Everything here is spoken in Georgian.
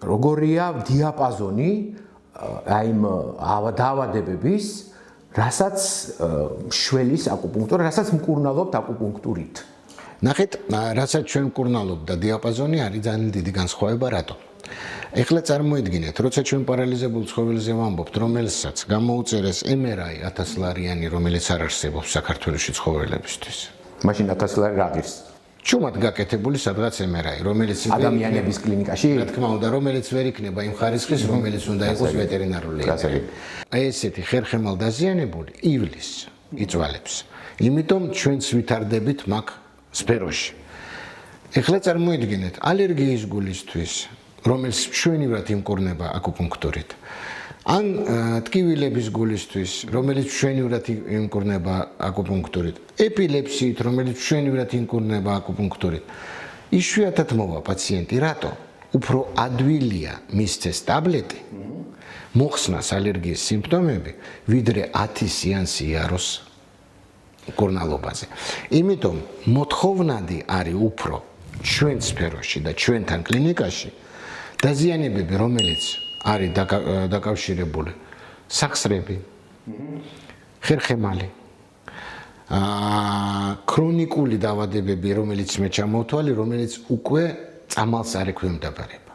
როგორია დიაპაზონი აი იმ დაავადებების, რასაც შველის აკუპუნქტურა, რასაც მკურნალობთ აკუპუნქტურით. ნახეთ, რასაც ჩვენ მკურნალობთ და დიაპაზონი არის ძალიან დიდი განსხვავება რატო? ეხლა წარმოიდგინეთ, როცა ჩვენ პარალიზებულ ცხოველზე ვამბობთ, რომელსაც გამოუწერეს MRI 1000 ლარიანი, რომელიც არ არსებობს საქართველოში ცხოველებისთვის. მაშინ 1000 ლარი რა ღირს? ჩუმად გაკეთებული სადღაც MRI, რომელიც ადამიანების კლინიკაში, რა თქმა უნდა, რომელიც ვერ იქნება იმ ხარისხის, რომელიც უნდა იყოს ვეტერინარული. აი ესეთი ხერხემალ დაზიანებული ივლის იწვალებს. იმიტომ ჩვენც ვითარდებით მაგ სფეროში. ეხლა წარმოიდგინეთ, ალერგიის გულისთვის, რომელიც მშვენივრად იმკურნება აკუპუნქტურით. ან ტკივილების გულისთვის, რომელიც მშვენივრად იმკურნება აკუპუნქტურით. ეპილეფსიით, რომელიც მშვენივრად იმკურნება აკუპუნქტურით. იშვიათად მოვა პაციენტი, რატო? უფრო ადვილია მისცეს ტაბლეტი, მოხსნას ალერგიის სიმპტომები, ვიდრე 10 სეანსი იაროს მკურნალობაზე. იმიტომ მოთხოვნადი არის უფრო ჩვენ სფეროში და ჩვენთან კლინიკაში დაზიანებები, რომელიც არის დაკავშირებული სახსრები, ხერხემალი, ქრონიკული დაავადებები, რომელიც მე ჩამოვთვალე, რომელიც უკვე წამალს არ ექვემდებარება.